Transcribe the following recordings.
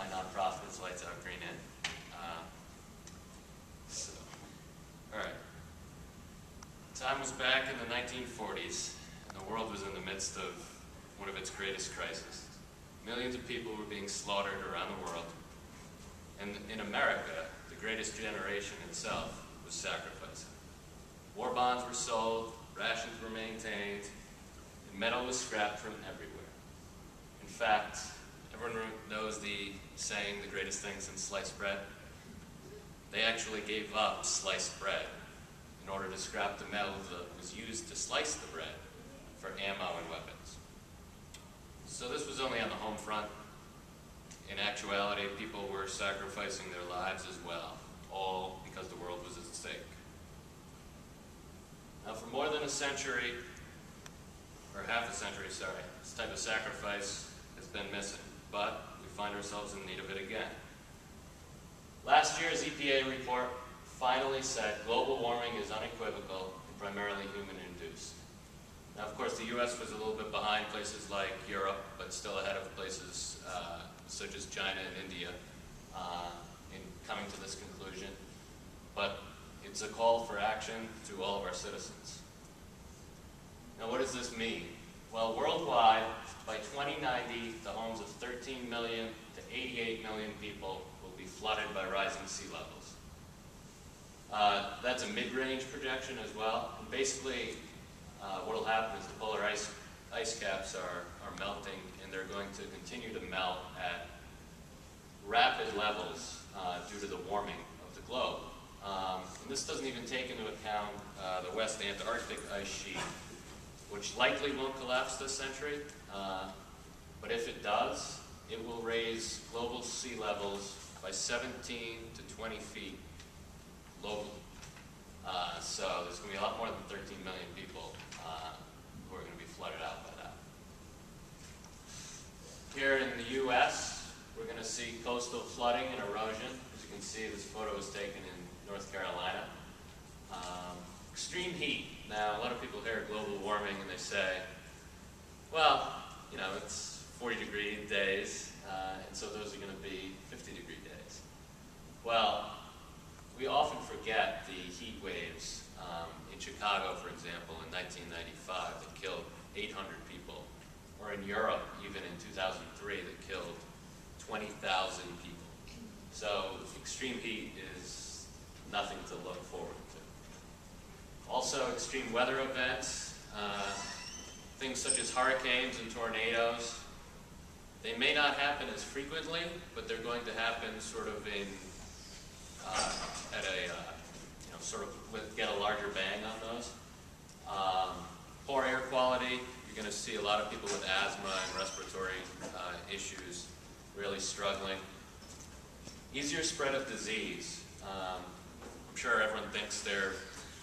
my nonprofit's Lights Out Green Inn. Alright. Time was back in the 1940s, and the world was in the midst of one of its greatest crises. Millions of people were being slaughtered around the world. And in America, the greatest generation itself was sacrificing. War bonds were sold, rations were maintained, and metal was scrapped from everywhere. In fact, everyone knows the saying, the greatest thing since sliced bread. They actually gave up sliced bread in order to scrap the metal that was used to slice the bread for ammo and weapons. So this was only on the home front. In actuality, people were sacrificing their lives as well, all because the world was at stake. Now, for more than a century, or half a century, sorry, this type of sacrifice has been missing, but we find ourselves in need of it again. Last year's EPA report finally said global warming is unequivocal and primarily human-induced. Now, of course, the U.S. was a little bit behind places like Europe, but still ahead of places such as China and India in coming to this conclusion. But it's a call for action to all of our citizens. Now, what does this mean? Well, worldwide, by 2090, the homes of 13 million to 88 million people will be flooded by rising sea levels. That's a mid-range projection as well. And basically, what will happen is the polar ice caps are melting, and they're going to continue to melt at rapid levels due to the warming of the globe. And this doesn't even take into account the West Antarctic ice sheet, which likely won't collapse this century, but if it does, it will raise global sea levels by 17 to 20 feet globally. So there's going to be a lot more than 13 million people who are going to be flooded out by that. Here in the U.S., we're going to see coastal flooding and erosion. As you can see, this photo was taken in North Carolina. Extreme heat. Now, a lot of people hear global warming and they say, well, you know, it's 40-degree days, and so those are going to be 50-degree days. Well, we often forget the heat waves in Chicago, for example, in 1995 that killed 800 people, or in Europe, even in 2003, that killed 20,000 people. So extreme heat is nothing to look forward to. Also, extreme weather events, things such as hurricanes and tornadoes, they may not happen as frequently, but they're going to happen sort of in get a larger bang on those. Poor air quality, you're going to see a lot of people with asthma and respiratory issues really struggling. Easier spread of disease. I'm sure everyone thinks they're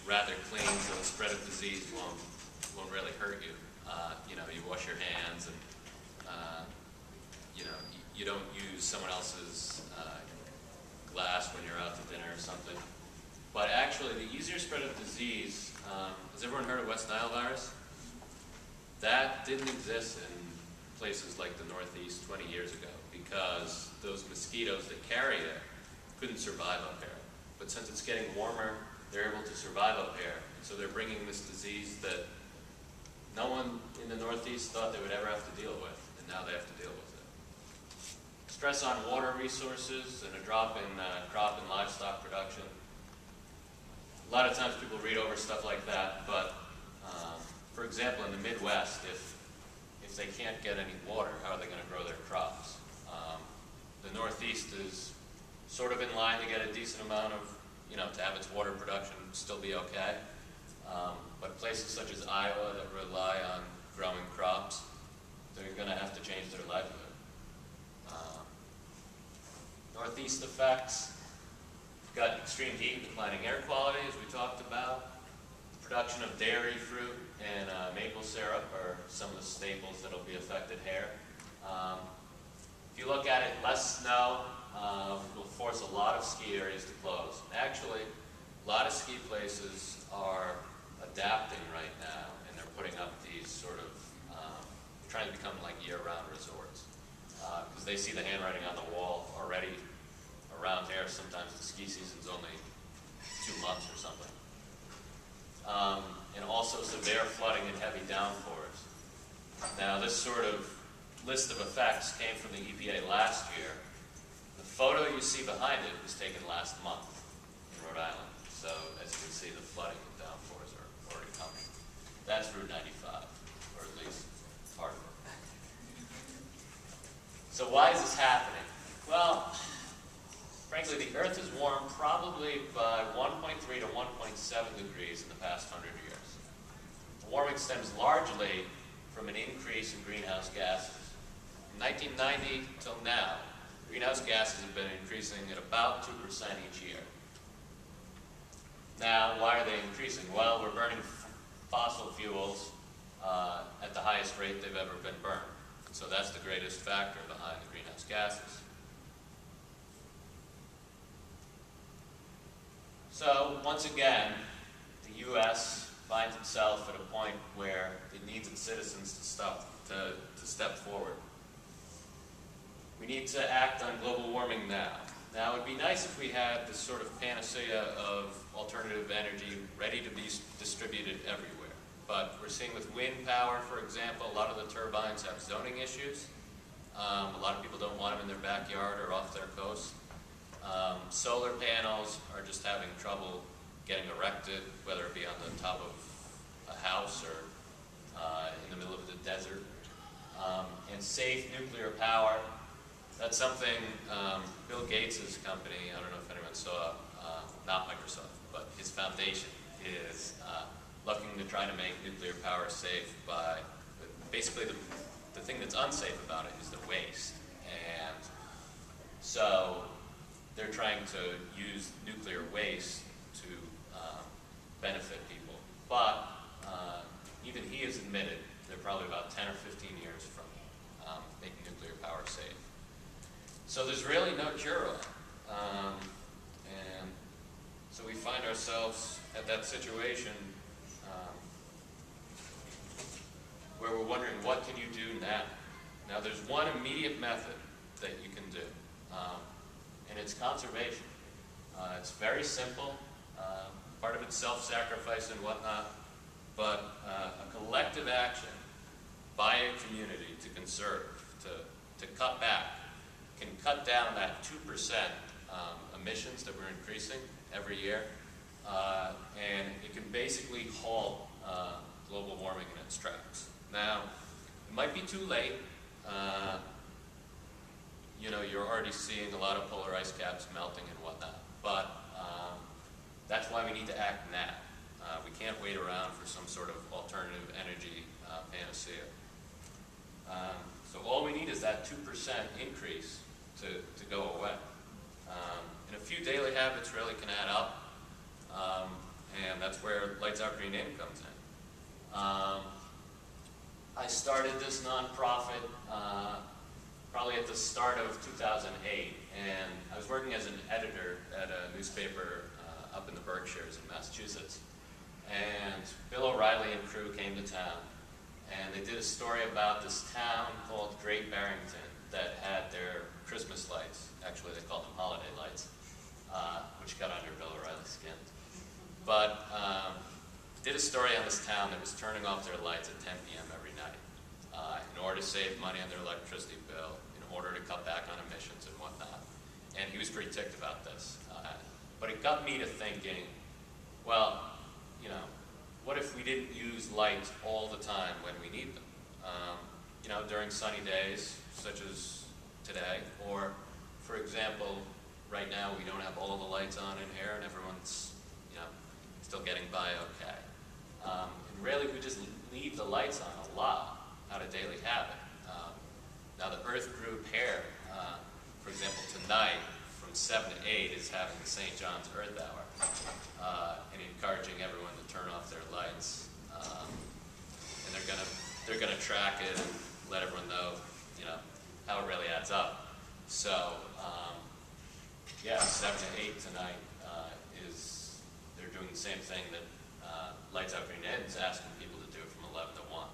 rather clean, so the spread of disease won't really hurt you. You know, you wash your hands, and you know, you don't use someone else's glass when you're out to dinner or something. But actually, the easier spread of disease, has everyone heard of West Nile virus? That didn't exist in places like the Northeast 20 years ago because those mosquitoes that carry it couldn't survive up here. But since it's getting warmer, they're able to survive up here. So they're bringing this disease that no one in the Northeast thought they would ever have to deal with, and now they have to deal with it. Stress on water resources and a drop in crop and livestock production. A lot of times people read over stuff like that, but for example, in the Midwest, if they can't get any water, how are they going to grow their crops? The Northeast is sort of in line to get a decent amount of, you know, to have its water production still be okay. But places such as Iowa that rely on growing crops, they're going to have to change their livelihood. Northeast effects, we've got extreme heat and declining air quality, as we talked about. Production of dairy, fruit, and maple syrup are some of the staples that will be affected here. If you look at it, less snow will force a lot of ski areas to close. Actually, a lot of ski places are adapting right now, and they're putting up these sort of, trying to become like year-round resorts. Because they see the handwriting on the wall ski season's only 2 months or something. And also severe flooding and heavy downpours. Now, this sort of list of effects came from the EPA last year. The photo you see behind it was taken last month in Rhode Island. So, as you can see, the flooding and downpours are already coming. That's Route 95, or at least part of it. So why is this happening? Well, frankly, the Earth has warmed probably by 1.3 to 1.7 degrees in the past 100 years. The warming stems largely from an increase in greenhouse gases. From 1990 till now, greenhouse gases have been increasing at about 2% each year. Now, why are they increasing? Well, we're burning fossil fuels at the highest rate they've ever been burned. So that's the greatest factor behind the greenhouse gases. So, once again, the U.S. finds itself at a point where it needs its citizens to step forward. We need to act on global warming now. Now, it would be nice if we had this sort of panacea of alternative energy ready to be distributed everywhere. But we're seeing with wind power, for example, a lot of the turbines have zoning issues. A lot of people don't want them in their backyard or off their coast. Solar panels are just having trouble getting erected, whether it be on the top of a house or in the middle of the desert. And safe nuclear power, that's something Bill Gates' company, I don't know if anyone saw, not Microsoft, but his foundation is looking to try to make nuclear power safe by, basically the thing that's unsafe about it is the waste. And so they're trying to use nuclear waste to benefit people. But even he has admitted they're probably about 10 or 15 years from making nuclear power safe. So there's really no cure on it. And so we find ourselves at that situation where we're wondering, what can you do now? Now, there's one immediate method that you can do, and it's conservation. It's very simple. Part of it's self-sacrifice and whatnot, but a collective action by a community to conserve, to cut back, can cut down that 2% emissions that we're increasing every year, and it can basically halt global warming in its tracks. Now, it might be too late. You know, you're already seeing a lot of polar ice caps melting and whatnot, but that's why we need to act now. We can't wait around for some sort of alternative energy panacea. So all we need is that 2% increase to go away. And a few daily habits really can add up, and that's where Lights Out Green In comes in. I started this nonprofit probably at the start of 2008, and I was working as an editor at a newspaper up in the Berkshires in Massachusetts. And Bill O'Reilly and crew came to town, and they did a story about this town called Great Barrington that had their Christmas lights, actually they called them holiday lights, which got under Bill O'Reilly's skin. But did a story on this town that was turning off their lights at 10 p.m. every night in order to save money on their electricity bill, in order to cut back on emissions and whatnot. And he was pretty ticked about this. But it got me to thinking, well, you know, what if we didn't use lights all the time when we need them? You know, during sunny days, such as today, or, for example, right now we don't have all the lights on in here and everyone's, you know, still getting by okay. And really, we just leave the lights on a lot out of daily habit. Now, the Earth Group here, for example, tonight from 7 to 8 is having the St. John's Earth Hour and encouraging everyone to turn off their lights. And they're gonna track it and let everyone know, you know, how it really adds up. So, yeah, 7 to 8 tonight they're doing the same thing that Lights Out Green In is asking people to do from 11 to 1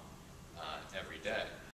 every day.